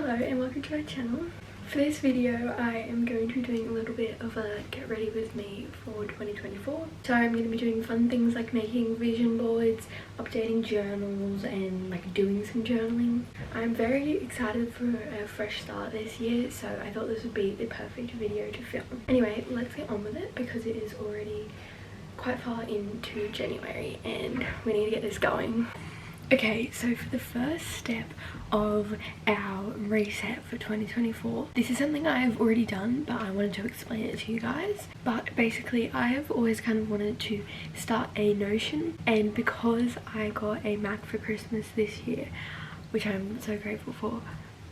Hello and welcome to my channel. For this video I am going to be doing a little bit of a get ready with me for 2024. So I'm going to be doing fun things like making vision boards, updating journals and like doing some journaling. I'm very excited for a fresh start this year, so I thought this would be the perfect video to film. Anyway, let's get on with it because it is already quite far into January and we need to get this going. Okay, so for the first step of our reset for 2024, this is something I have already done, but I wanted to explain it to you guys. But basically, I have always kind of wanted to start a Notion, and because I got a Mac for Christmas this year, which I'm so grateful for,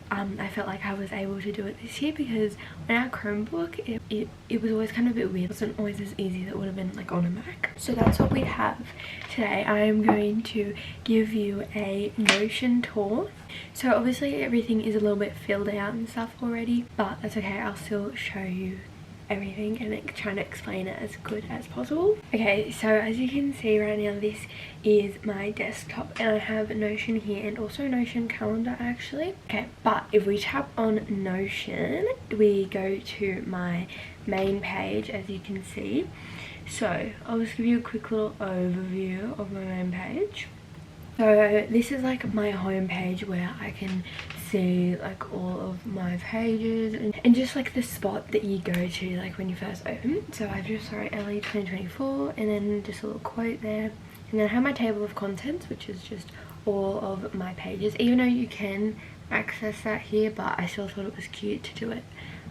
I felt like I was able to do it this year because on our Chromebook, it was always kind of a bit weird. It wasn't always as easy as it would have been like on a Mac. So that's what we have today. I am going to give you a Notion tour. So obviously everything is a little bit filled out and stuff already, but that's okay. I'll still show you everything and like trying to explain it as good as possible. Okay, so as you can see right now, this is my desktop and I have Notion here and also Notion calendar actually. Okay, but if we tap on Notion, we go to my main page, as you can see. So I'll just give you a quick little overview of my main page. So this is like my home page where I can see like all of my pages and just like the spot that you go to like when you first open. So I've just wrote LE 2024 and then just a little quote there, and then I have my table of contents, which is just all of my pages, even though you can access that here, but I still thought it was cute to do it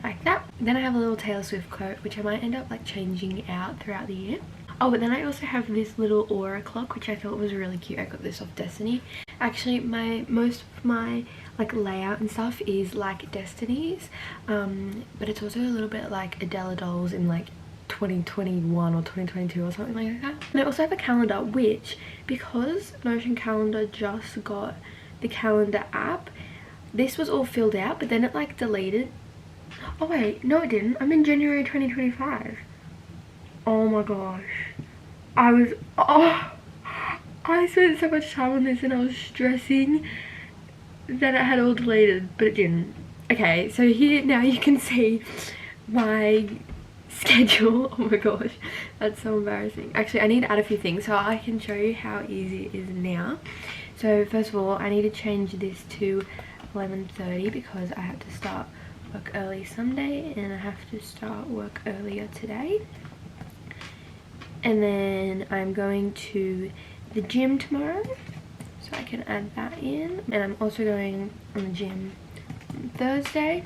like that. Then I have a little Taylor Swift quote, which I might end up like changing out throughout the year. Oh, but then I also have this little aura clock, which I thought was really cute. I got this off Destiny. Actually, most of my like layout and stuff is like Destiny's, but it's also a little bit like Adele dolls in like 2021 or 2022 or something like that. And I also have a calendar, which because Notion calendar just got the calendar app, this was all filled out, but then it like deleted. Oh wait, no it didn't. I'm in January 2025. Oh my gosh, I spent so much time on this and I was stressing that it had all deleted, but it didn't. Okay, so here now you can see my schedule. Oh my gosh, that's so embarrassing. Actually, I need to add a few things so I can show you how easy it is now. So first of all, I need to change this to 11:30 because I have to start work early someday and I have to start work earlier today. And then I'm going to the gym tomorrow, so I can add that in. And I'm also going on the gym on Thursday.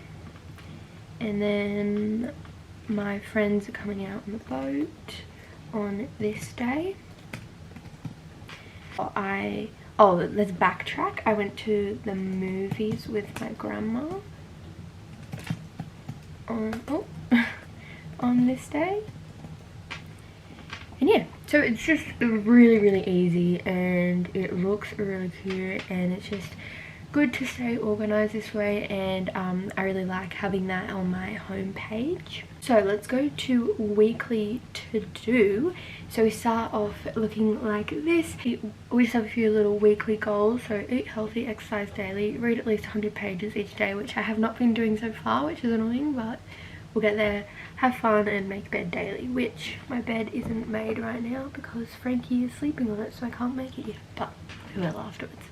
And then my friends are coming out on the boat on this day. Oh, let's backtrack. I went to the movies with my grandma on this day. And yeah, so it's just really easy and it looks really cute and it's just good to stay organized this way, and I really like having that on my home page. So let's go to weekly to do. So we start off looking like this. We just have a few little weekly goals. So eat healthy, exercise daily, read at least 100 pages each day, which I have not been doing so far, which is annoying, but we'll get there. Have fun and make bed daily, which my bed isn't made right now because Frankie is sleeping on it, so I can't make it yet, but we will afterwards.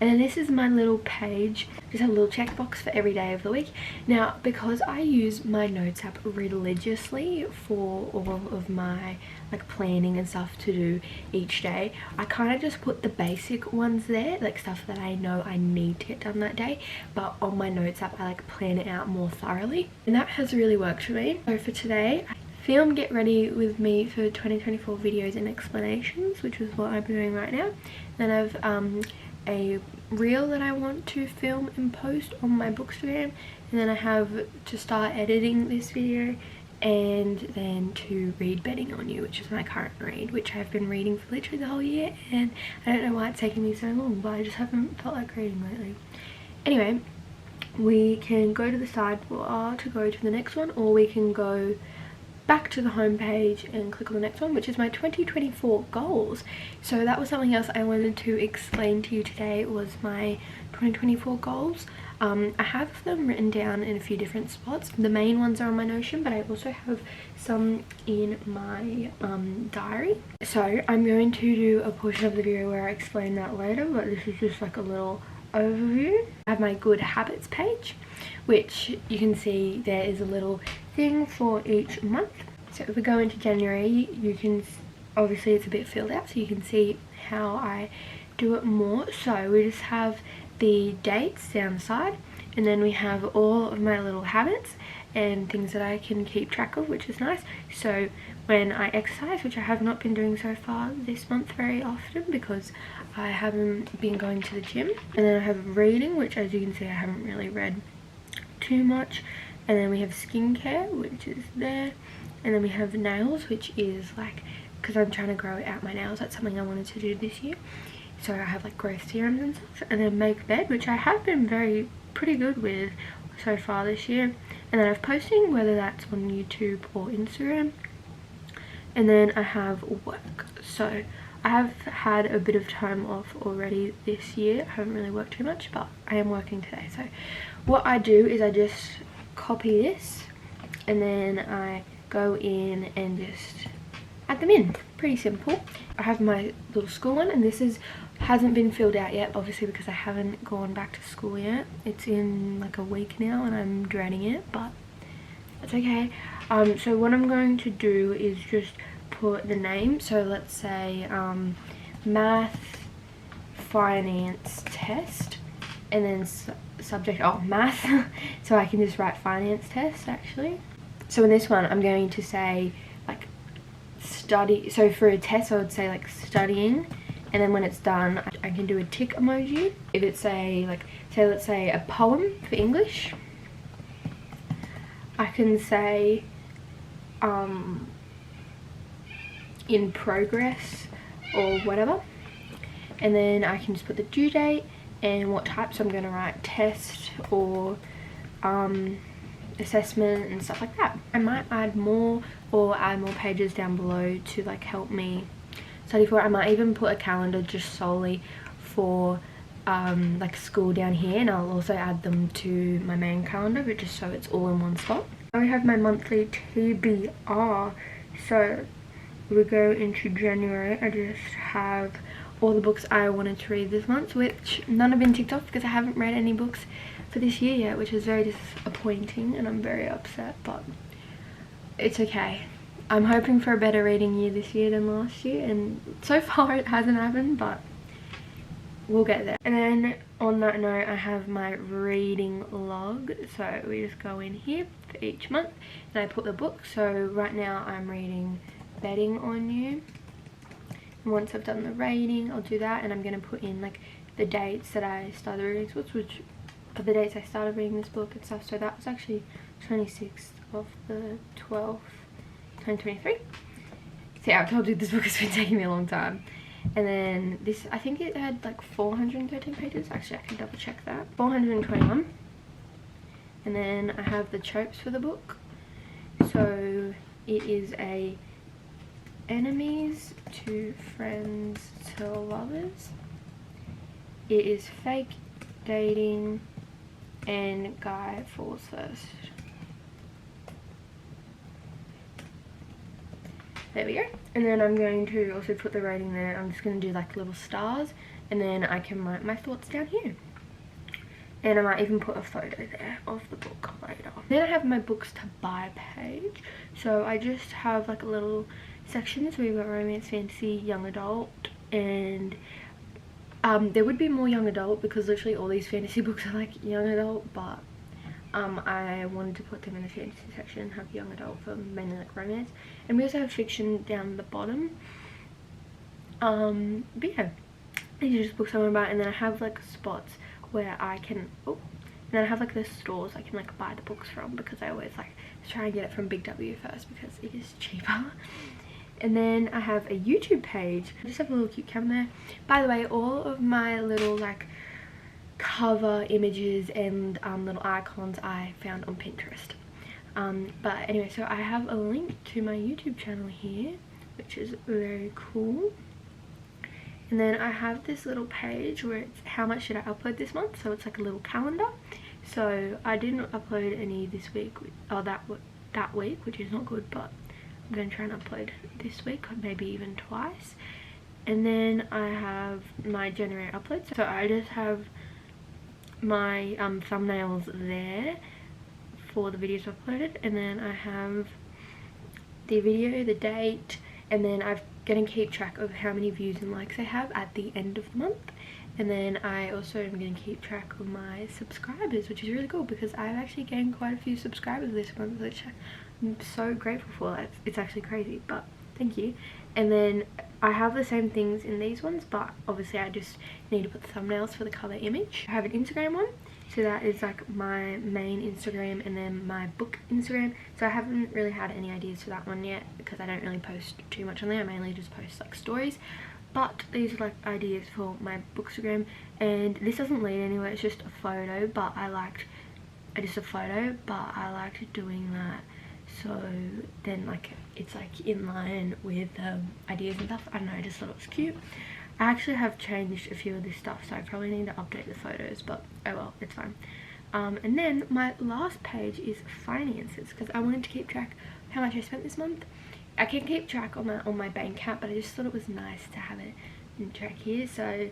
And then this is my little page, just a little checkbox for every day of the week. Now, because I use my notes app religiously for all of my like planning and stuff to do each day, I kind of just put the basic ones there, like stuff that I know I need to get done that day, but on my notes app I like plan it out more thoroughly, and that has really worked for me. So for today, film get ready with me for 2024 videos and explanations, which is what I'm doing right now. Then I've a reel that I want to film and post on my Bookstagram, and then I have to start editing this video, and then to read Betting on You, which is my current read, which I've been reading for literally the whole year, and I don't know why it's taking me so long, but I just haven't felt like reading lately. Anyway, we can go to the sidebar to go to the next one, or we can go back to the home page and click on the next one, which is my 2024 goals. So that was something else I wanted to explain to you today, was my 2024 goals. I have them written down in a few different spots. The main ones are on my Notion, but I also have some in my diary. So I'm going to do a portion of the video where I explain that later, but this is just like a little overview. I have my good habits page, which you can see there is a little thing for each month. So if we go into January, you can, obviously it's a bit filled out, so you can see how I do it more. So we just have the dates down the side, and then we have all of my little habits and things that I can keep track of, which is nice. So when I exercise, which I have not been doing so far this month very often because I haven't been going to the gym, and then I have reading, which as you can see I haven't really read too much, and then we have skincare, which is there, and then we have nails, which is like, because I'm trying to grow out my nails, that's something I wanted to do this year. So I have like growth serums and stuff, and then make bed, which I have been pretty good with so far this year. And then I have posting, whether that's on YouTube or Instagram. And then I have work. So I have had a bit of time off already this year. I haven't really worked too much, but I am working today. So what I do is I just copy this, and then I go in and just add them in. Pretty simple. I have my little school one, and this hasn't been filled out yet, obviously, because I haven't gone back to school yet. It's in like a week now and I'm dreading it, but that's okay. So what I'm going to do is just put the name. So let's say math finance test, and then subject, math. So I can just write finance test actually. So in this one I'm going to say like study. So for a test I would say like studying, and then when it's done I can do a tick emoji. If it's let's say a poem for English, I can say in progress or whatever, and then I can just put the due date and what type. So I'm going to write test or assessment and stuff like that. I might add more pages down below to like help me study for it. I might even put a calendar just solely for like school down here, and I'll also add them to my main calendar, but just so it's all in one spot. I have my monthly TBR. So we go into January. I just have all the books I wanted to read this month, which none have been ticked off because I haven't read any books for this year yet, which is very disappointing and I'm very upset, but it's okay. I'm hoping for a better reading year this year than last year, and so far it hasn't happened, but we'll get there. And then on that note, I have my reading log. So we just go in here for each month and I put the book. So right now I'm reading Betting on You. And once I've done the rating, I'll do that, and I'm going to put in like the dates that I started reading this book, which are the dates I started reading this book and stuff. So that was actually 26th of the 12th, 2023. See, I told you this book has been taking me a long time. And then this, I think it had like 413 pages. Actually, I can double check that. 421. And then I have the tropes for the book. So it is a enemies to friends to lovers. It is fake dating and guy falls first. There we go. And then I'm going to also put the rating there. I'm just going to do like little stars, and then I can write my thoughts down here. And I might even put a photo there of the book later. Then I have my books to buy page. So I just have like a little section. So we've got romance, fantasy, young adult, and there would be more young adult because literally all these fantasy books are like young adult, but I wanted to put them in the fantasy section and have young adult for mainly like romance. And we also have fiction down the bottom. But yeah, these are just books I want to buy. And then I have like spots where I can, and then I have like the stores I can like buy the books from, because I always like try and get it from Big W first because it is cheaper. And then I have a YouTube page. I just have a little cute camera there. By the way, all of my little like cover images and little icons I found on Pinterest. But anyway, so I have a link to my YouTube channel here, which is very cool. And then I have this little page where it's how much should I upload this month. So it's like a little calendar. So I didn't upload any this week, or that week, which is not good, but I'm going to try and upload this week, maybe even twice. And then I have my January uploads, so I just have my thumbnails there for the videos uploaded, and then I have the video, the date, and then I'm gonna keep track of how many views and likes I have at the end of the month. And then I also am going to keep track of my subscribers, which is really cool because I've actually gained quite a few subscribers this month, which I'm so grateful for. It's actually crazy, but thank you. And then I have the same things in these ones, but obviously I just need to put the thumbnails for the cover image. I have an Instagram one, so that is like my main Instagram, and then my book Instagram. So I haven't really had any ideas for that one yet because I don't really post too much on there. I mainly just post like stories. But these are like ideas for my bookstagram, and this doesn't lead anywhere, it's just a photo, but I liked doing that, so then like it's like in line with ideas and stuff. I don't know, I just thought it was cute. I actually have changed a few of this stuff, so I probably need to update the photos, but oh well, it's fine. And then my last page is finances, because I wanted to keep track of how much I spent this month. I can keep track on my bank account, but I just thought it was nice to have it in track here. So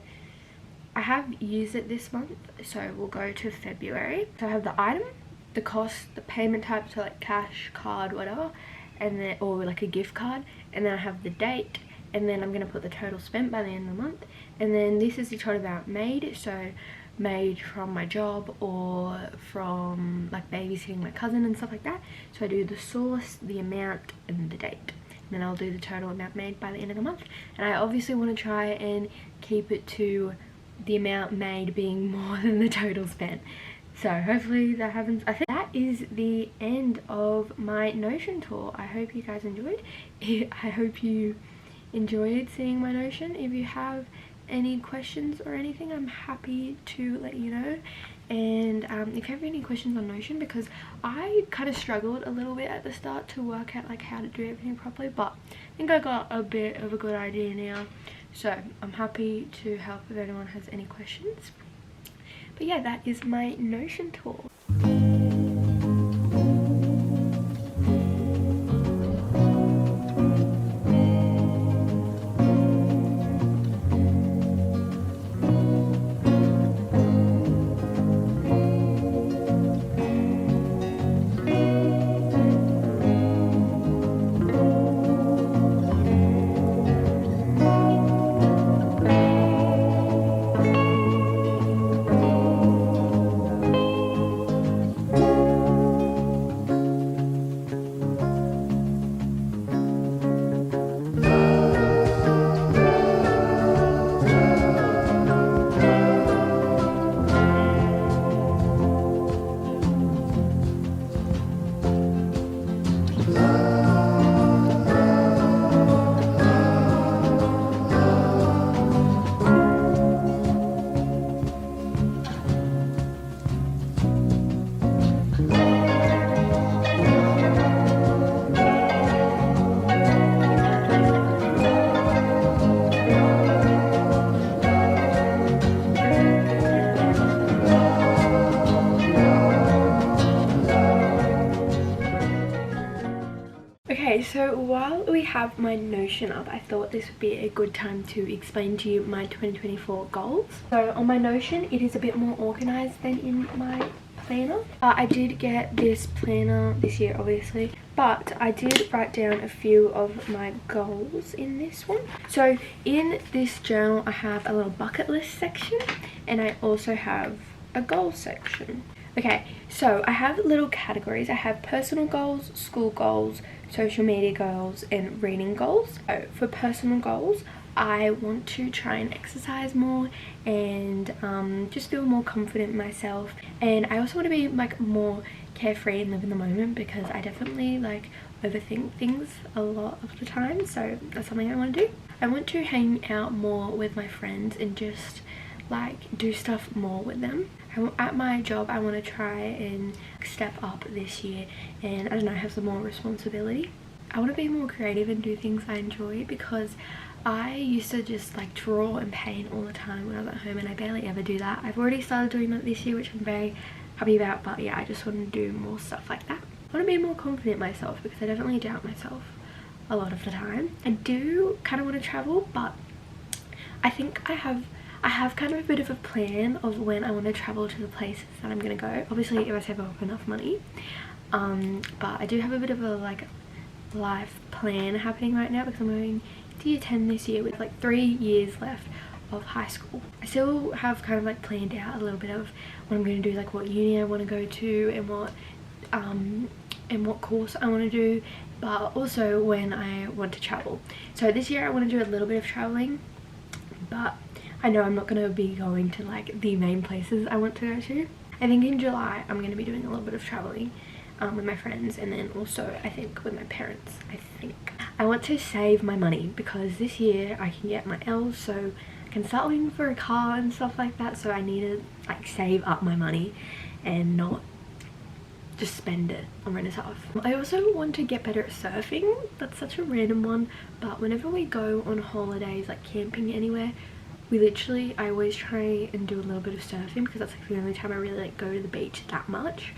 I have used it this month, so we'll go to February. So I have the item, the cost, the payment type, so like cash, card, whatever, and then, or like a gift card, and then I have the date, and then I'm going to put the total spent by the end of the month. And then this is the total amount made, so made from my job or from like babysitting my cousin and stuff like that. So I do the source, the amount, and the date, and then I'll do the total amount made by the end of the month. And I obviously want to try and keep it to the amount made being more than the total spent, so hopefully that happens. I think that is the end of my Notion tour. I hope you guys enjoyed it. I hope you enjoyed seeing my Notion. If you have any questions or anything, I'm happy to let you know. And if you have any questions on Notion, because I kind of struggled a little bit at the start to work out like how to do everything properly, but I think I got a bit of a good idea now, so I'm happy to help if anyone has any questions. But yeah, that is my Notion tour. Okay, so while we have my Notion up, I thought this would be a good time to explain to you my 2024 goals. So on my Notion, it is a bit more organized than in my planner. I did get this planner this year, obviously, but I did write down a few of my goals in this one. So in this journal, I have a little bucket list section, and I also have a goal section. Okay, so I have little categories. I have personal goals, school goals, social media goals, and reading goals. So for personal goals, I want to try and exercise more and just feel more confident in myself. And I also want to be like more carefree and live in the moment, because I definitely like overthink things a lot of the time. So that's something I want to do. I want to hang out more with my friends and just like do stuff more with them. At my job, I want to try and step up this year and, I don't know, have some more responsibility. I want to be more creative and do things I enjoy, because I used to just like draw and paint all the time when I was at home, and I barely ever do that. I've already started doing that this year, which I'm very happy about. But yeah, I just want to do more stuff like that. I want to be more confident in myself because I definitely doubt myself a lot of the time. I do kind of want to travel, but I think I have kind of a bit of a plan of when I want to travel to the places that I'm going to go. Obviously if I save up enough money, but I do have a bit of a like life plan happening right now because I'm going to year 10 this year with like 3 years left of high school. I still have kind of like planned out a little bit of what I'm going to do, like what uni I want to go to and what course I want to do, but also when I want to travel. So this year I want to do a little bit of traveling, but I know I'm not going to be going to like the main places I want to go to. I think in July I'm going to be doing a little bit of traveling with my friends, and then also I think with my parents. I want to save my money because this year I can get my L's, so I can start looking for a car and stuff like that. So I need to like save up my money and not just spend it on rent stuff. I also want to get better at surfing. That's such a random one, but whenever we go on holidays, like camping anywhere, I always try and do a little bit of surfing because that's like the only time I really like go to the beach that much.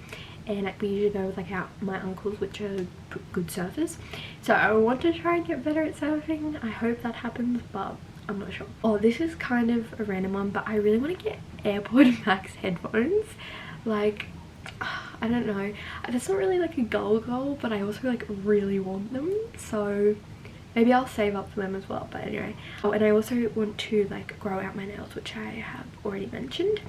And like we usually go with like my uncles, which are good surfers. So I want to try and get better at surfing. I hope that happens, but I'm not sure. Oh, this is kind of a random one, but I really want to get AirPod Max headphones. Like, I don't know, that's not really like a goal, but I also like really want them, so maybe I'll save up for them as well. But anyway, oh, and I also want to like grow out my nails, which I have already mentioned.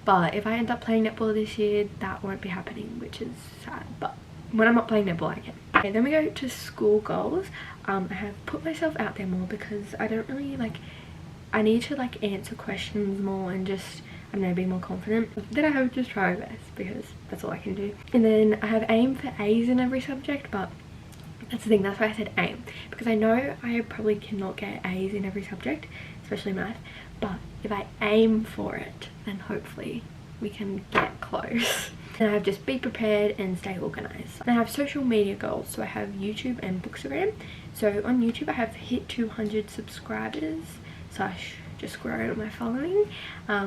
But if I end up playing netball this year, that won't be happening, which is sad. But when I'm not playing netball, I can. Okay, then we go to school goals. I have put myself out there more because I don't really like, I need to like answer questions more and just, I don't know, be more confident. Then I have just try my best because that's all I can do. And then I have aim for A's in every subject, but that's the thing, that's why I said aim, because I know I probably cannot get A's in every subject, especially math, but if I aim for it, then hopefully we can get close. And I have just be prepared and stay organized. And I have social media goals, so I have YouTube and Bookstagram. So on YouTube I have hit 200 subscribers / just grow my following,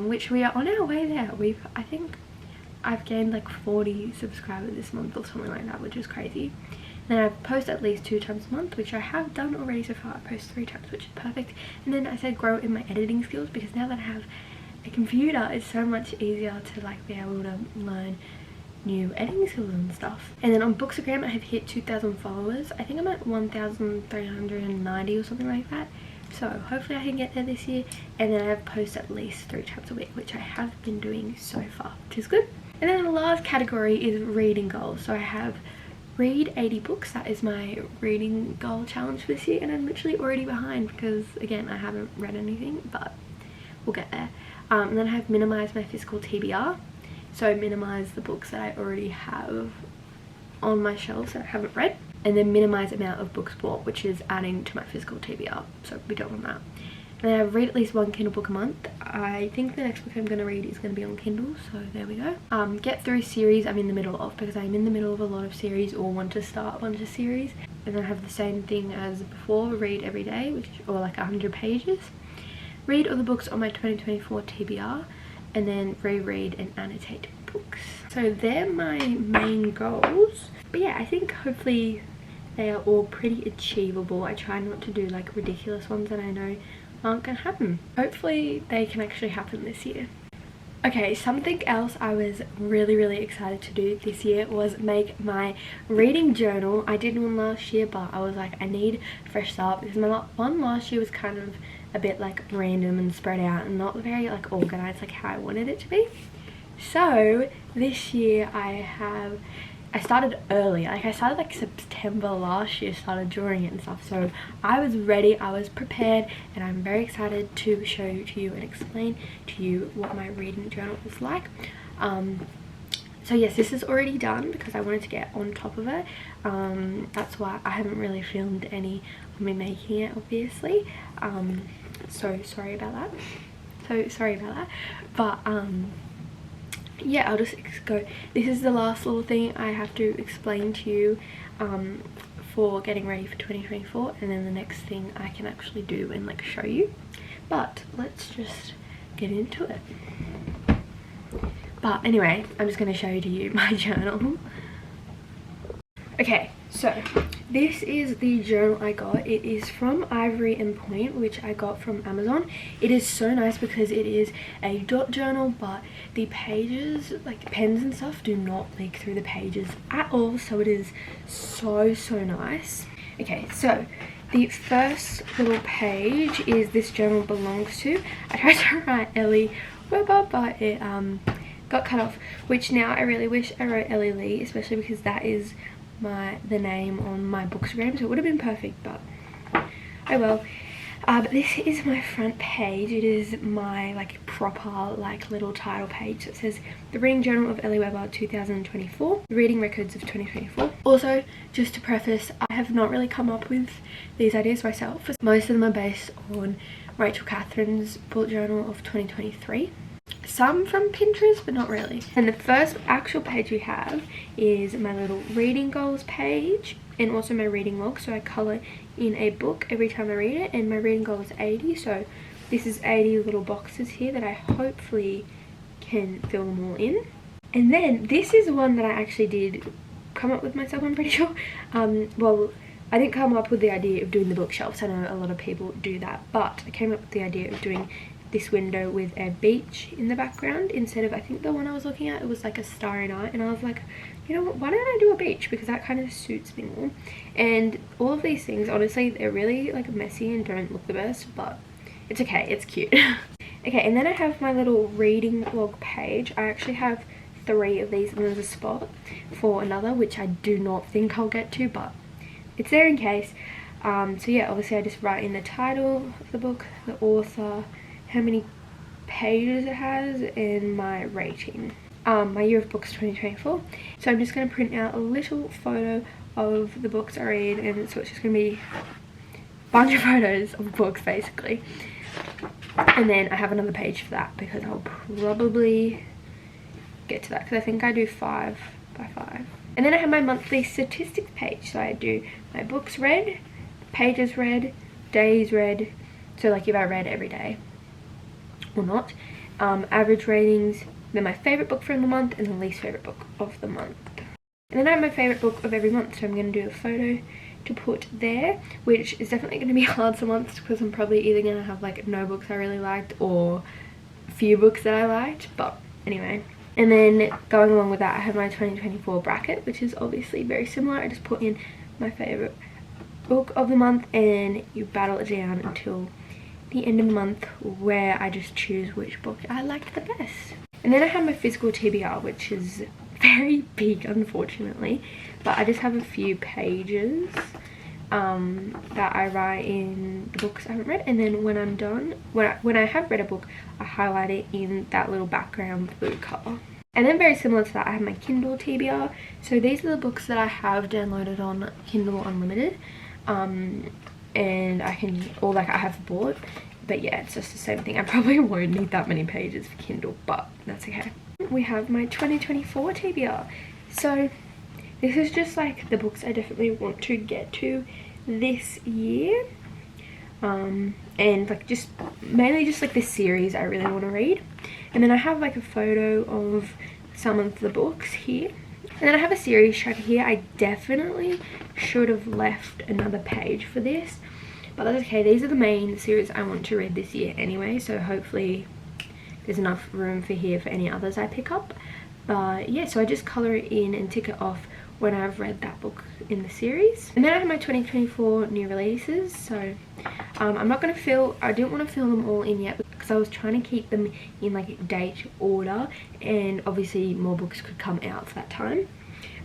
which we are on our way there. I think I've gained like 40 subscribers this month or something like that, which is crazy. Then I post at least 2 times a month, which I have done already so far. I post 3 times, which is perfect. And then I said grow in my editing skills, because now that I have a computer, it's so much easier to like be able to learn new editing skills and stuff. And then on Bookstagram I have hit 2,000 followers. I think I'm at 1,390 or something like that. So hopefully I can get there this year. And then I have post at least 3 times a week, which I have been doing so far, which is good. And then the last category is reading goals. So I have read 80 books. That is my reading goal challenge for this year, and I'm literally already behind because again I haven't read anything, but we'll get there. And then I have minimize my physical TBR, so minimize the books that I already have on my shelves that I haven't read, and then minimize amount of books bought, which is adding to my physical TBR, so we don't want that. And then I read at least 1 Kindle book a month. I think the next book I'm going to read is going to be on Kindle, so there we go. Get through series I'm in the middle of, because I'm in the middle of a lot of series or want to start a bunch of series. And then I have the same thing as before, read every day, or like 100 pages. Read all the books on my 2024 TBR, and then reread and annotate books. So they're my main goals. But yeah, I think hopefully they are all pretty achievable. I try not to do like ridiculous ones that I know aren't gonna happen. Hopefully they can actually happen this year. Okay, something else I was really excited to do this year was make my reading journal. I did one last year, but I was like, I need a fresh start, because my one last year was kind of a bit like random and spread out and not very like organized like how I wanted it to be. So this year I started early. Like I started like September last year, started drawing it and stuff. So I was ready, I was prepared, and I'm very excited to show to you and explain to you what my reading journal is like. So yes, this is already done because I wanted to get on top of it. That's why I haven't really filmed any of me making it, obviously. So sorry about that. But yeah, I'll just go. This is the last little thing I have to explain to you for getting ready for 2024, and then the next thing I can actually do and like show you. But let's just get into it. But anyway, I'm just going to show you my journal. Okay, so this is the journal I got. It is from Ivory and Point, which I got from Amazon. It is so nice because it is a dot journal, but the pages, like pens and stuff, do not leak through the pages at all. So it is so nice. Okay, so the first little page is this journal belongs to. I tried to write Ellie Weber, but it got cut off, which now I really wish I wrote Ellie Lee, especially because that is the name on my bookstagram, so it would have been perfect, but oh well. But this is my front page. It is my like proper like little title page. So it says the Reading Journal of Ellie Weber 2024, the Reading Records of 2024. Also, just to preface, I have not really come up with these ideas myself. Most of them are based on Rachel Catherine's bullet journal of 2023. Some from Pinterest, but not really. And the first actual page we have is my little reading goals page and also my reading log. So I colour in a book every time I read it, and my reading goal is 80. So this is 80 little boxes here that I hopefully can fill them all in. And then this is one that I actually did come up with myself, I'm pretty sure. Well, I didn't come up with the idea of doing the bookshelves. I know a lot of people do that, but I came up with the idea of doing this window with a beach in the background instead of, I think the one I was looking at, it was like a starry night, and I was like, you know what, why don't I do a beach, because that kind of suits me more. And all of these things, honestly, they're really like messy and don't look the best, but it's okay, it's cute. Okay, and then I have my little reading log page. I actually have 3 of these, and there's a spot for another which I do not think I'll get to, but it's there in case. So yeah, obviously I just write in the title of the book, the author, how many pages it has, and my rating. My year of books 2024. So I'm just going to print out a little photo of the books I read, and so it's just going to be a bunch of photos of books basically. And then I have another page for that because I'll probably get to that because I think I do 5 by 5. And then I have my monthly statistics page. So I do my books read, pages read, days read, so like if I read every day or not, average ratings, then my favourite book for the month, and the least favourite book of the month. And then I have my favourite book of every month, so I'm going to do a photo to put there, which is definitely going to be hard some months because I'm probably either going to have like no books I really liked or a few books that I liked, but anyway. And then going along with that, I have my 2024 bracket, which is obviously very similar. I just put in my favourite book of the month, and you battle it down until the end of the month where I just choose which book I liked the best. And then I have my physical TBR, which is very big unfortunately, but I just have a few pages that I write in the books I haven't read, and then when I'm done, when I have read a book, I highlight it in that little background blue colour. And then very similar to that, I have my Kindle TBR. So these are the books that I have downloaded on Kindle Unlimited, and I can, or like I have bought, but yeah, it's just the same thing. I probably won't need that many pages for Kindle, but that's okay. We have my 2024 TBR. So this is just like the books I definitely want to get to this year, and like just mainly just like this series I really want to read. And then I have like a photo of some of the books here. And then I have a series tracker here. I definitely should have left another page for this, but that's okay. These are the main series I want to read this year anyway, so hopefully there's enough room for here for any others I pick up. But yeah, so I just colour it in and tick it off when I've read that book in the series. And then I have my 2024 new releases. So I'm not going to I didn't want to fill them all in yet because I was trying to keep them in like date order, and obviously more books could come out for that time.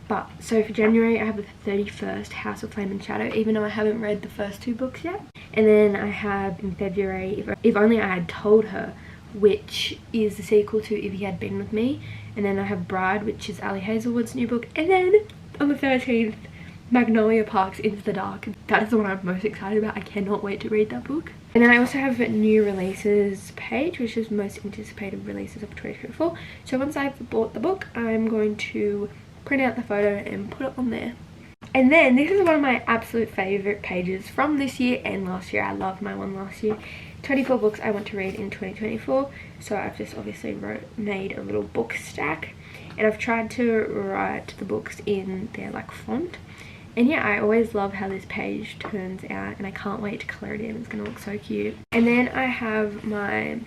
But so for January I have the 31st, House of Flame and Shadow, even though I haven't read the first 2 books yet. And then I have in February If Only I Had Told Her, which is the sequel to If He Had Been With Me. And then I have Bride, which is Ali Hazelwood's new book. And then on the 13th, Magnolia Park's Into the Dark. That is the one I'm most excited about. I cannot wait to read that book. And then I also have a new releases page, which is most anticipated releases of 2024. So once I've bought the book, I'm going to print out the photo and put it on there. And then this is one of my absolute favorite pages from this year and last year. I loved my one last year. 24 books I want to read in 2024. So I've just obviously made a little book stack, and I've tried to write the books in their like font. And yeah, I always love how this page turns out, and I can't wait to color it in. It's gonna look so cute. And then I have my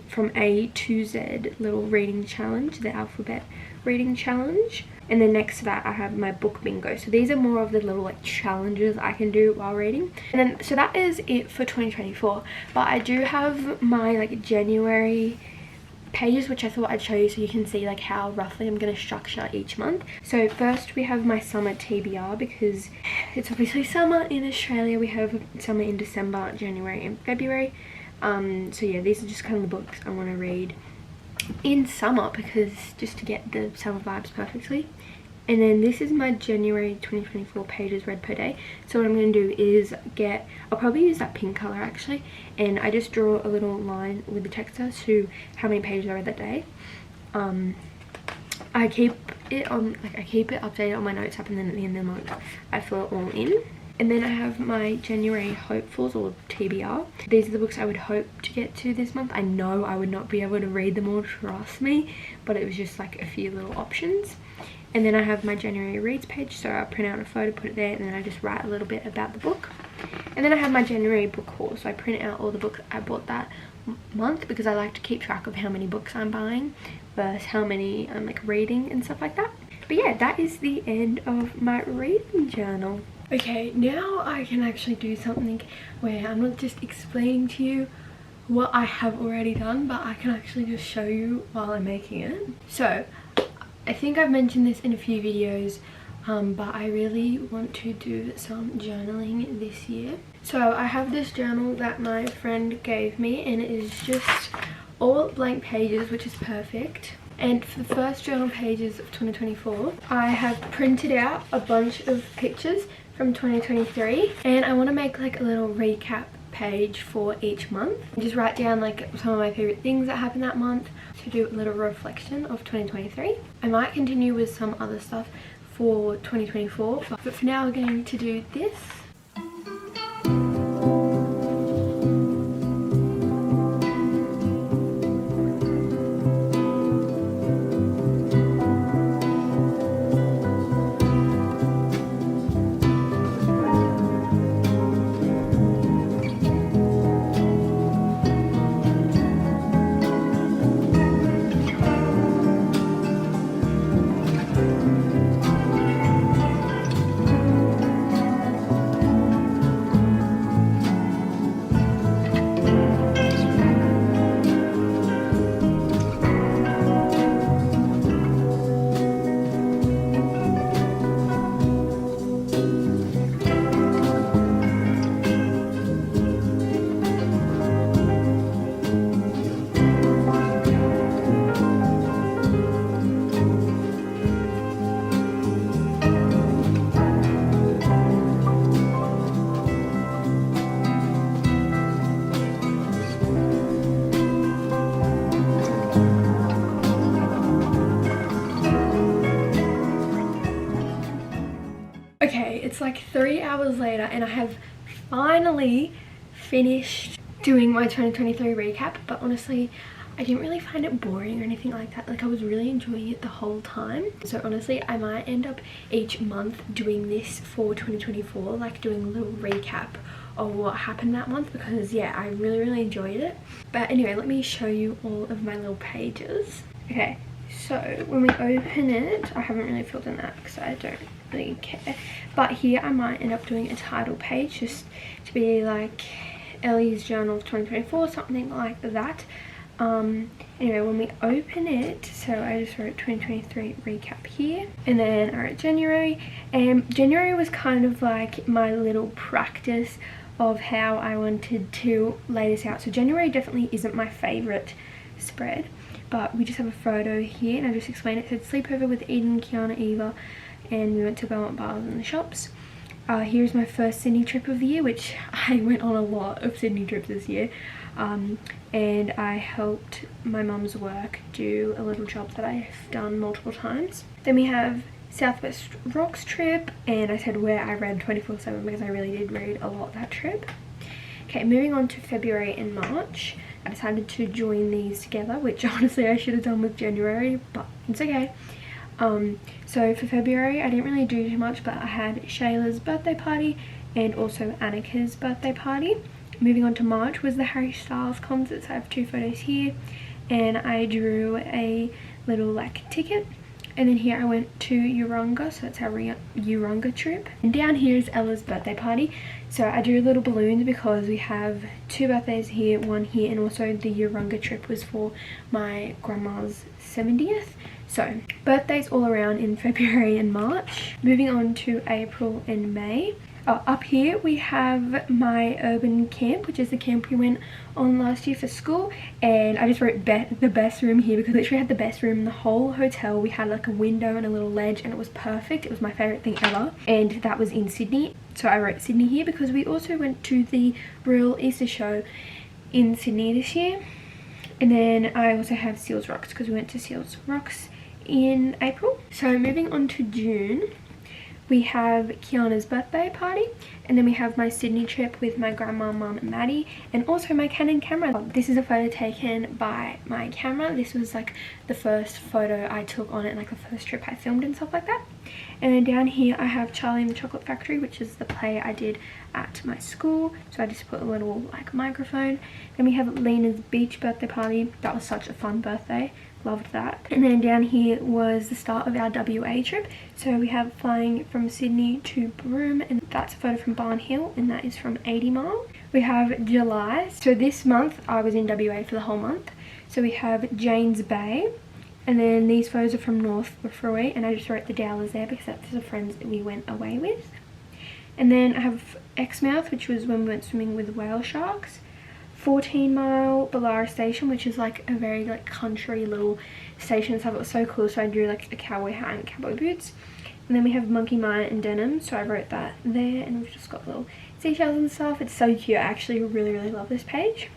from A to Z little reading challenge, the alphabet reading challenge. And then next to that I have my book bingo. So these are more of the little like challenges I can do while reading. And then so that is it for 2024. But I do have my like January pages, which I thought I'd show you so you can see like how roughly I'm going to structure each month. So first we have my summer TBR, because it's obviously summer in Australia. We have summer in December, January and February. So yeah, these are just kind of the books I want to read in summer, because just to get the summer vibes perfectly. And then this is my January 2024 pages read per day. So what I'm going to do is I'll probably use that pink color actually, and I just draw a little line with the texter to how many pages I read that day. I keep it updated on my notes app, and then at the end of the month I fill it all in. And then I have my January hopefuls, or TBR. These are the books I would hope to get to this month. I know I would not be able to read them all, trust me, but it was just like a few little options. And then I have my January reads page, so I print out a photo, put it there, and then I just write a little bit about the book. And then I have my January book haul, so I print out all the books I bought that month, because I like to keep track of how many books I'm buying versus how many I'm like reading and stuff like that. But yeah, that is the end of my reading journal. Okay, now I can actually do something where I'm not just explaining to you what I have already done, but I can actually just show you while I'm making it. So I think I've mentioned this in a few videos, but I really want to do some journaling this year. So I have this journal that my friend gave me, and it is just all blank pages, which is perfect. And for the first journal pages of 2024, I have printed out a bunch of pictures from 2023, and I want to make like a little recap page for each month and just write down like some of my favorite things that happened that month, to do a little reflection of 2023. I might continue with some other stuff for 2024, but for now we're going to do this. Okay, it's like 3 hours later and I have finally finished doing my 2023 recap, but honestly I didn't really find it boring or anything like that. Like, I was really enjoying it the whole time. So honestly I might end up each month doing this for 2024, like doing a little recap of what happened that month, because yeah, I really enjoyed it. But anyway, let me show you all of my little pages. Okay, so when we open it, I haven't really filled in that because I don't really care, but here I might end up doing a title page just to be like Ellie's journal of 2024, something like that. Anyway, when we open it, so I just wrote 2023 recap here, and then I wrote January, and January was kind of like my little practice of how I wanted to lay this out. So January definitely isn't my favorite spread, but we just have a photo here, and I just explained it. It said sleepover with Eden, Kiana, Eva, and we went to Belmont Bars and the shops. Here's my first Sydney trip of the year, which I went on a lot of Sydney trips this year, and I helped my mum's work do a little job that I've done multiple times. Then we have Southwest Rocks trip, and I said where I read 24/7 because I really did read a lot that trip. Okay, moving on to February and March. I decided to join these together, which honestly I should have done with January, but it's okay. So for February I didn't really do too much, but I had Shayla's birthday party and also Annika's birthday party. Moving on to March was the Harry Styles concert, so I have 2 photos here, and I drew a little like ticket. And then here I went to Urunga, so that's our Urunga trip. And down here is Ella's birthday party. So I drew little balloons because we have 2 birthdays here, 1 here, and also the Urunga trip was for my grandma's 70th. So birthdays all around in February and March. Moving on to April and May. Up here we have my urban camp, which is the camp we went on last year for school, and I just wrote the best room here because we literally had the best room in the whole hotel. We had like a window and a little ledge, and it was perfect. It was my favourite thing ever, and that was in Sydney. So I wrote Sydney here because we also went to the Royal Easter Show in Sydney this year. And then I also have Seals Rocks because we went to Seals Rocks in April. So moving on to June, we have Kiana's birthday party, and then we have my Sydney trip with my grandma, mum and Maddie, and also my Canon camera. This is a photo taken by my camera. This was like the first photo I took on it, like the first trip I filmed and stuff like that. And then down here I have Charlie and the Chocolate Factory, which is the play I did at my school. So I just put a little like microphone. Then we have Lena's beach birthday party. That was such a fun birthday. Loved that. And then down here was the start of our WA trip. So we have flying from Sydney to Broome, and that's a photo from Barn Hill, and that is from 80 Mile. We have July. So this month I was in WA for the whole month. So we have Janes Bay, and then these photos are from North Lefroy, and I just wrote the Dowlers there because that's the friends that we went away with. And then I have Exmouth, which was when we went swimming with whale sharks. 14 Mile Ballara Station, which is like a very like country little station, so it was so cool. So I drew like a cowboy hat and cowboy boots. And then we have Monkey Mine and Denim, so I wrote that there, and we've just got little seashells and stuff. It's so cute. I actually really love this page.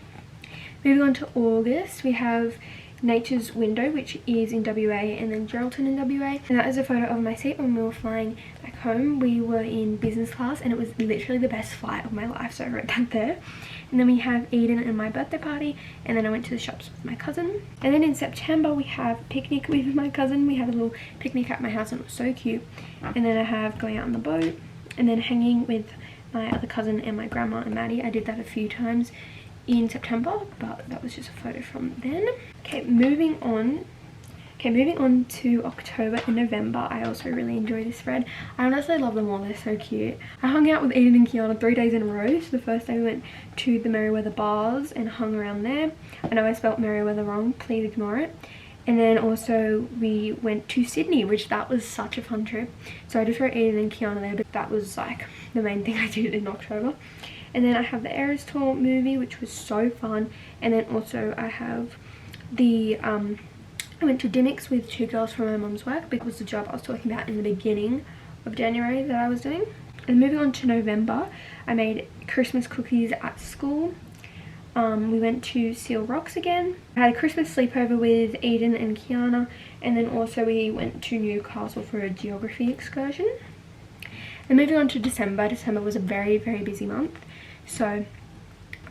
Moving on to August, we have Nature's Window, which is in WA, and then Geraldton in WA. And that is a photo of my seat when we were flying back home. We were in business class, and it was literally the best flight of my life, so I wrote that there. And then we have Eden and my birthday party, and then I went to the shops with my cousin. And then in September we have picnic with my cousin. We had a little picnic at my house, and it was so cute. And then I have going out on the boat, and then hanging with my other cousin and my grandma and Maddie. I did that a few times in September, but that was just a photo from then. Okay, moving on to October and November. I also really enjoy this spread. I honestly love them all. They're so cute. I hung out with Eden and Kiana 3 days in a row. So the first day we went to the Merriweather bars and hung around there. I know I spelled Merriweather wrong, please ignore it. And then also we went to Sydney, which that was such a fun trip. So I just wrote Eden and Kiana there, but that was like the main thing I did in October. And then I have the Eras Tour movie, which was so fun. And then also I have the I went to Dinnix with 2 girls from my mum's work, because it was the job I was talking about in the beginning of January that I was doing. And moving on to November, I made Christmas cookies at school. We went to Seal Rocks again. I had a Christmas sleepover with Eden and Kiana, and then also we went to Newcastle for a geography excursion. And moving on to December, December was a very busy month. So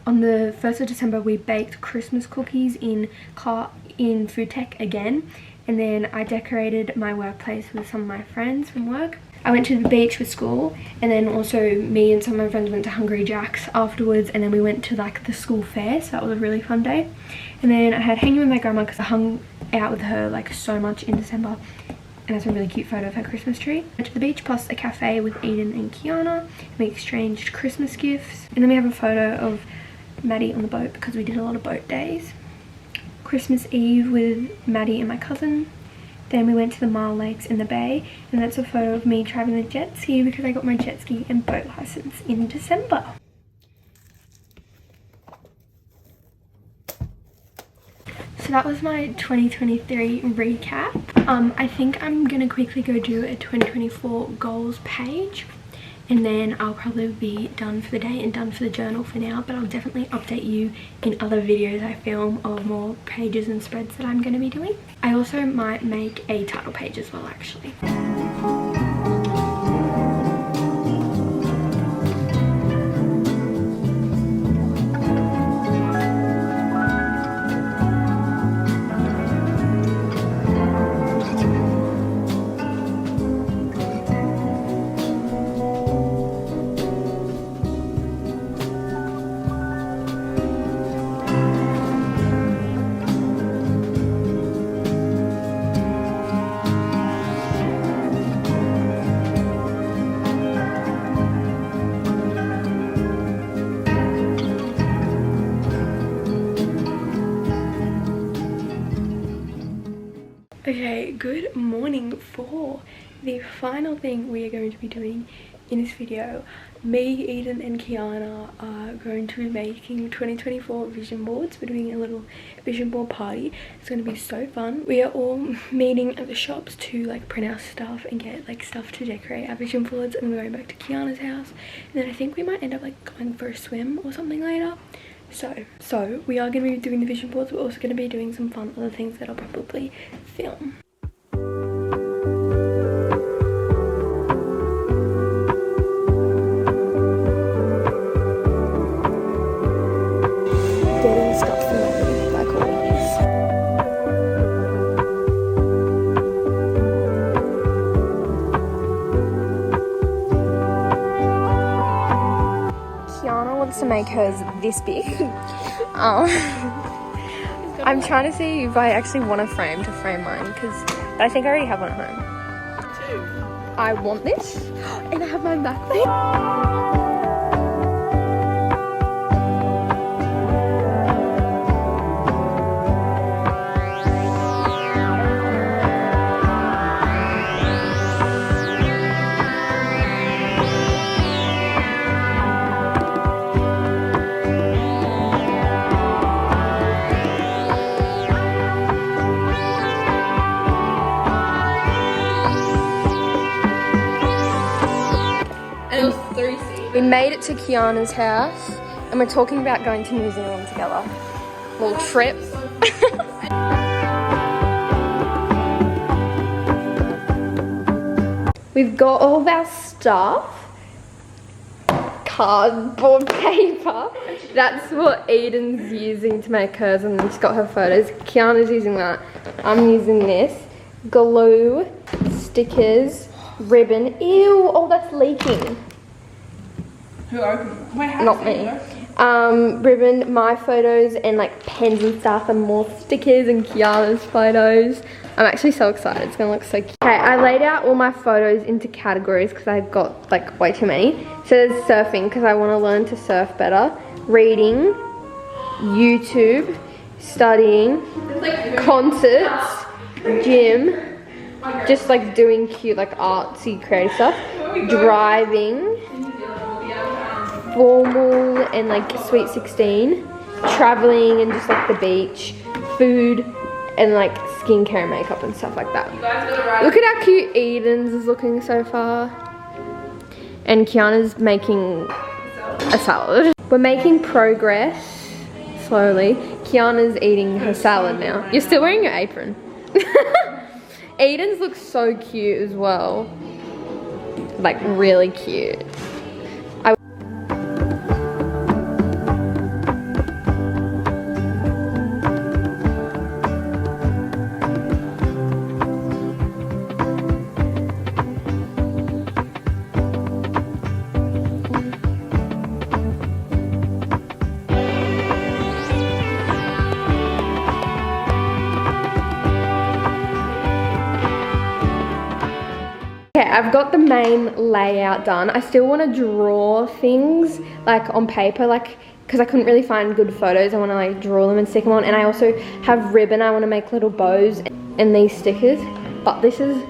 on the 1st of December we baked Christmas cookies in food tech again, and then I decorated my workplace with some of my friends from work. I went to the beach with school, and then also me and some of my friends went to Hungry Jack's afterwards, and then we went to like the school fair, so that was a really fun day. And then I had hanging with my grandma because I hung out with her like so much in December, and that's a really cute photo of her Christmas tree. Went to the beach plus a cafe with Eden and Kiana, and we exchanged Christmas gifts. And then we have a photo of Maddie on the boat because we did a lot of boat days. Christmas Eve with Maddie and my cousin. Then we went to the Mile Lakes in the bay, and that's a photo of me driving the jet ski because I got my jet ski and boat license in December. So that was my 2023 recap. I think I'm gonna quickly go do a 2024 goals page, and then I'll probably be done for the day and done for the journal for now, but I'll definitely update you in other videos I film of more pages and spreads that I'm going to be doing. I also might make a title page as well, actually. good morning. For the final thing we are going to be doing in this video, me, Eden and Kiana are going to be making 2024 vision boards. We're doing a little vision board party. It's going to be so fun. We are all meeting at the shops to like print our stuff and get like stuff to decorate our vision boards, and we're going back to Kiana's house, and then I think we might end up like going for a swim or something later. So we are going to be doing the vision boards. We're also going to be doing some fun other things that I'll probably film. Getting stuff filmed like always. Kiana wants to make hers this big. I'm trying to see if I actually want a frame to frame mine, but I think I already have one at home. Two. I want this, and I have mine back there. We made it to Kiana's house and we're talking about going to New Zealand together. Little trip. We've got all of our stuff. Cardboard paper. That's what Eden's using to make hers, and then she's got her photos. Kiana's using that. I'm using this. Glue, stickers, ribbon. Ew, all that's leaking. Who opened? Wait, how not me. Ribbon, my photos, and like pens and stuff, and more stickers and Kiana's photos. I'm actually so excited. It's gonna look so cute. Okay, I laid out all my photos into categories because I've got like way too many. So there's surfing because I want to learn to surf better. Reading, YouTube, studying, concerts, gym, just like doing cute like artsy creative stuff, driving, formal and like sweet 16, traveling and just like the beach, food, and like skincare and makeup and stuff like that. Look at how cute Eden's is looking so far. And Kiana's making a salad. We're making progress slowly. Kiana's eating her salad now. You're still wearing your apron. Eden's looks so cute as well. Like really cute. Okay, I've got the main layout done. I still want to draw things like on paper, like because I couldn't really find good photos. I want to like draw them and stick them on, and I also have ribbon. I want to make little bows and these stickers, but this is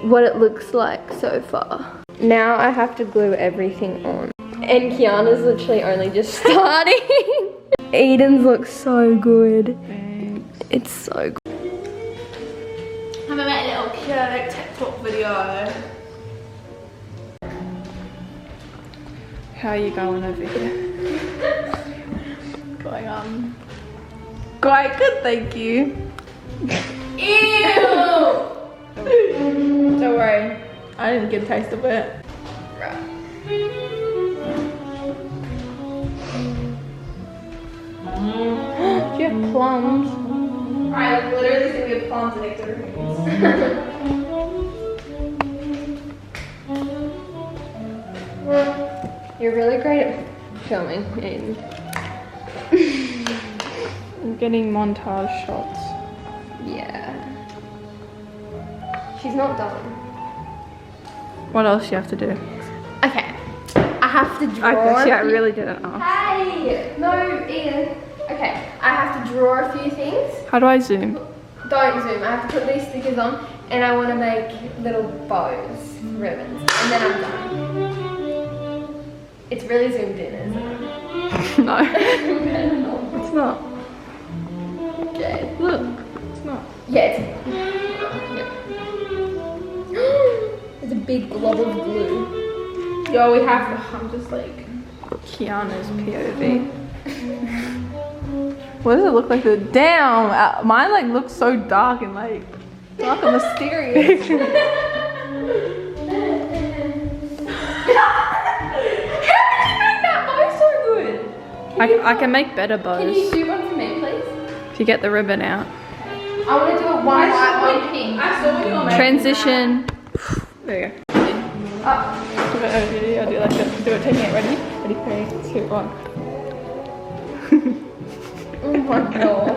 what it looks like so far. Now I have to glue everything on, and Kiana's literally only just starting. Eden's looks so good. Thanks. It's so good. I'm gonna make a little cute TikTok video. How are you going over here? Quite good, thank you. Ew! Don't worry, I didn't get a taste of it. Right. Do you have plums? I literally think we have plums next to everything. You're really great at filming, Aiden. I'm getting montage shots. Yeah. She's not done. What else do you have to do? Okay. I have to draw. Okay, yeah, I really didn't ask. Hey! No, Ian. Okay, I have to draw a few things. How do I zoom? Don't zoom. I have to put these stickers on, And I want to make little bows, ribbons, and then I'm done. It's really zoomed in, isn't it? No. It's not. Okay. Look, it's not. Yeah, it's... There's a big glob of glue. Yo, we have, I'm just like, Kiana's POV. What does it look like? Damn, mine like looks so dark and like, dark and mysterious. I can make better bows. Can you do one for me, please? If you get the ribbon out. I want to do a one white, one pink. I saw you on Transition. There you go. I'll do like this. Do it, taking it. Ready? Ready, 3, 2, 1. Oh my god.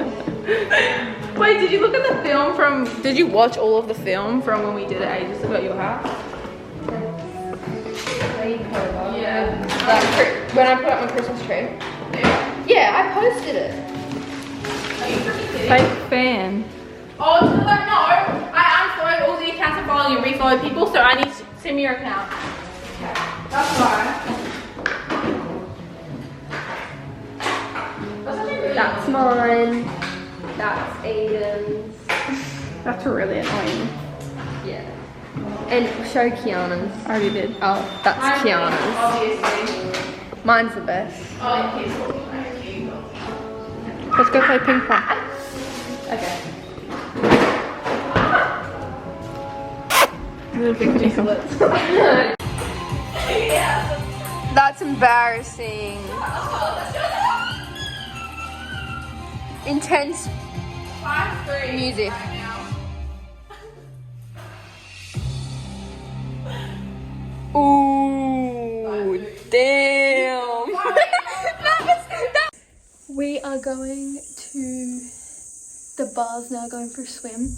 Wait, did you look at the film from, did you watch all of the film from when we did it ages ago at your house? Yeah. When I put up my Christmas tree. Yeah, I posted it. Are you fake fan? Oh, no, I unfollowed all the accounts I'm following and refollowed people, so I need to send me your account. Okay. That's why. That's mine. That's Aiden's. That's really annoying. Yeah. And show Kiana's. I already did. Oh, that's Kiana's. Obviously. Mine's the best. Oh, let's go play ping pong. Okay. That's embarrassing. Intense music. Ooh, damn. We are going to the bars now, going for a swim.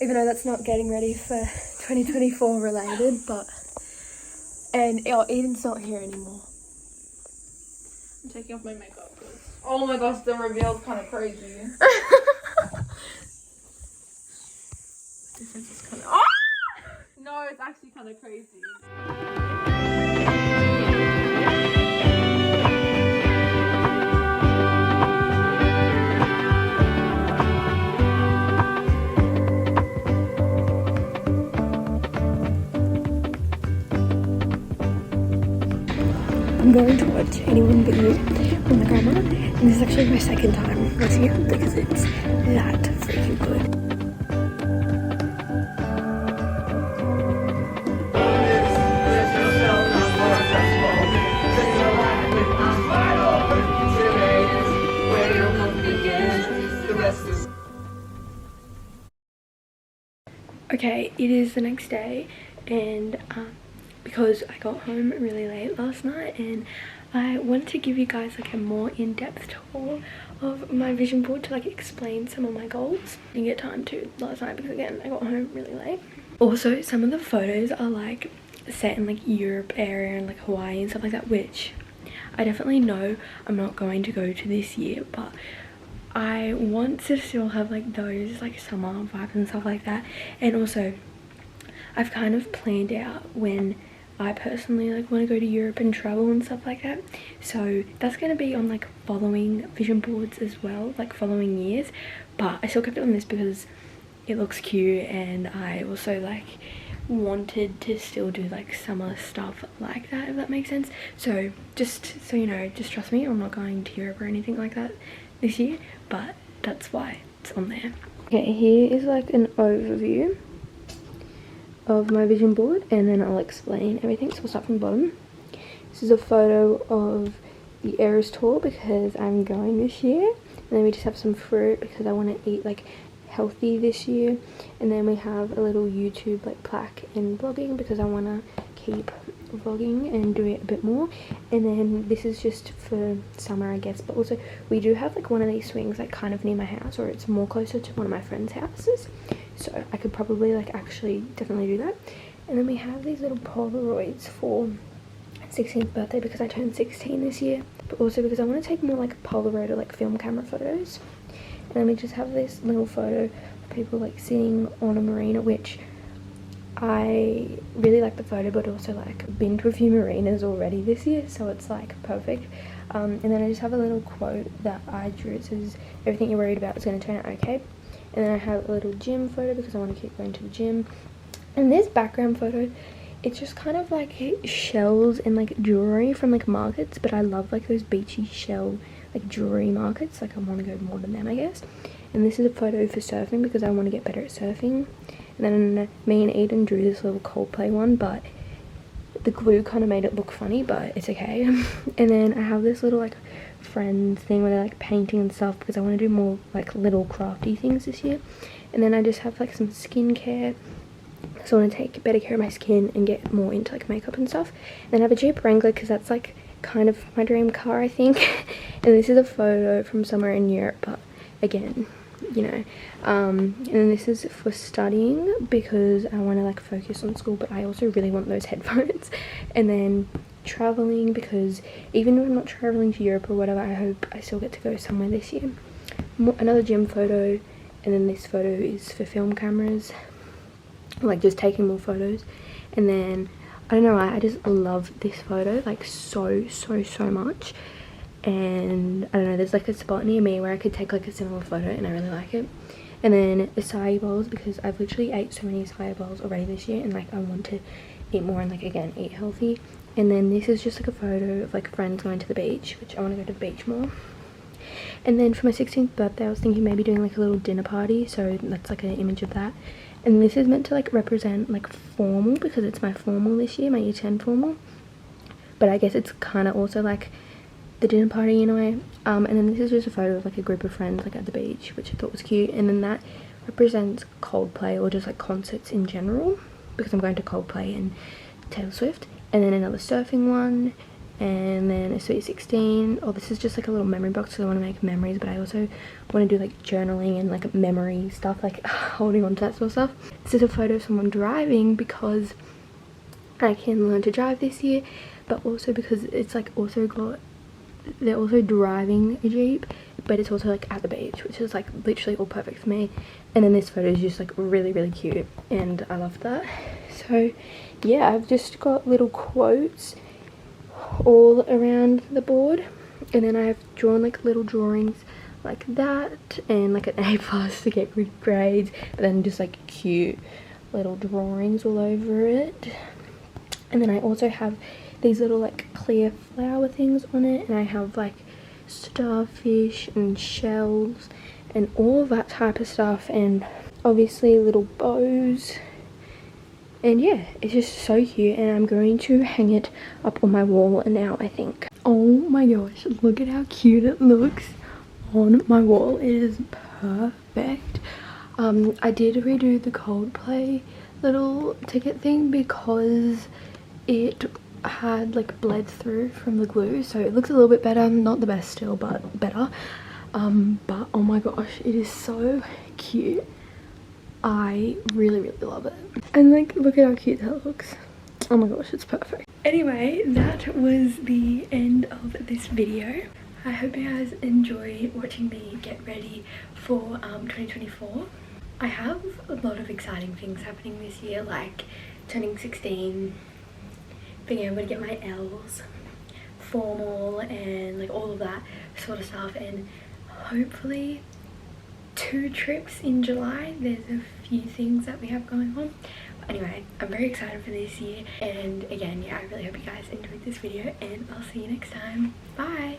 Even though that's not getting ready for 2024 related, but... And Eden's not here anymore. I'm taking off my makeup. Oh my gosh, the reveal's kind of crazy. This is kind of... Oh! No, it's actually kind of crazy. I'm going to watch Anyone But You with my grandma, and this is actually my second time watching it because it's that freaking good. Okay, it is the next day, and because I got home really late last night, and I wanted to give you guys like a more in-depth tour of my vision board to like explain some of my goals. I didn't get time to last night because again I got home really late. Also, some of the photos are like set in like Europe area and like Hawaii and stuff like that, which I definitely know I'm not going to go to this year, but I want to still have like those like summer vibes and stuff like that. And also I've kind of planned out when I personally like want to go to Europe and travel and stuff like that, so that's going to be on like following vision boards as well, like following years. But I still kept it on this because it looks cute, and I also like wanted to still do like summer stuff like that, if that makes sense. So just so you know, just trust me, I'm not going to Europe or anything like that this year, but that's why it's on there. Okay, here is like an overview of my vision board, and then I'll explain everything. So we'll start from the bottom. This is a photo of the Eras tour because I'm going this year, and then we just have some fruit because I want to eat like healthy this year, and then we have a little YouTube like plaque in vlogging because I want to keep vlogging and do it a bit more. And then this is just for summer, I guess, but also we do have like one of these swings like kind of near my house, or it's more closer to one of my friends' houses, so I could probably like actually definitely do that. And then we have these little Polaroids for 16th birthday because I turned 16 this year, but also because I want to take more like Polaroid or like film camera photos. And then we just have this little photo people like sitting on a marina, which I really like the photo, but also like been to a few marinas already this year, so it's like perfect. And then I just have a little quote that I drew. It says, everything you're worried about is going to turn out okay. And then I have a little gym photo because I want to keep going to the gym. And this background photo, it's just kind of like shells and like jewelry from like markets, but I love like those beachy shell like jewelry markets. Like I want to go more than them, I guess. And this is a photo for surfing because I want to get better at surfing. And then me and Eden drew this little Coldplay one, but the glue kind of made it look funny, but it's okay. And then I have this little like friends thing where they're like painting and stuff because I want to do more like little crafty things this year. And then I just have like some skincare, so I want to take better care of my skin and get more into like makeup and stuff. And then I have a Jeep Wrangler because that's like kind of my dream car, I think. And this is a photo from somewhere in Europe, but again, you know. And then this is for studying because I want to like focus on school, but I also really want those headphones. And then traveling because even if I'm not traveling to Europe or whatever, I hope I still get to go somewhere this year. Another gym photo, and then this photo is for film cameras, like just taking more photos. And then I don't know why, I just love this photo like so much. And I don't know, there's like a spot near me where I could take like a similar photo and I really like it. And then acai bowls because I've literally ate so many acai bowls already this year, and like I want to eat more and like again eat healthy. And then this is just like a photo of like friends going to the beach, which I want to go to the beach more. And then for my 16th birthday I was thinking maybe doing like a little dinner party, so that's like an image of that. And this is meant to like represent like formal because it's my formal this year, my year 10 formal, but I guess it's kind of also like the dinner party in a way. And then this is just a photo of like a group of friends like at the beach, which I thought was cute. And then that represents Coldplay or just like concerts in general because I'm going to Coldplay and Taylor Swift. And then another surfing one, and then a sweet 16. Oh, this is just like a little memory box because I want to make memories, but I also want to do like journaling and like memory stuff, like holding on to that sort of stuff. This is a photo of someone driving because I can learn to drive this year, but also because it's like also got, they're also driving a Jeep, but it's also like at the beach, which is like literally all perfect for me. And then this photo is just like really cute and I love that. So yeah, I've just got little quotes all around the board, and then I have drawn like little drawings like that and like an A+ to get good grades, but then just like cute little drawings all over it. And then I also have these little like clear flower things on it, and I have like starfish and shells and all of that type of stuff, and obviously little bows. And yeah, it's just so cute, and I'm going to hang it up on my wall now, I think. Oh my gosh, look at how cute it looks on my wall. It is perfect. I did redo the Coldplay little ticket thing because it had like bled through from the glue, so it looks a little bit better. Not the best still, but better. But oh my gosh, it is so cute. I really love it. And like, look at how cute that looks. Oh my gosh, it's perfect. Anyway, that was the end of this video. I hope you guys enjoy watching me get ready for 2024. I have a lot of exciting things happening this year, like turning 16, being able to get my L's, formal, and like all of that sort of stuff, and hopefully 2 trips in July. There's a few things that we have going on. But anyway, I'm very excited for this year, and again, yeah, I really hope you guys enjoyed this video, and I'll see you next time. Bye!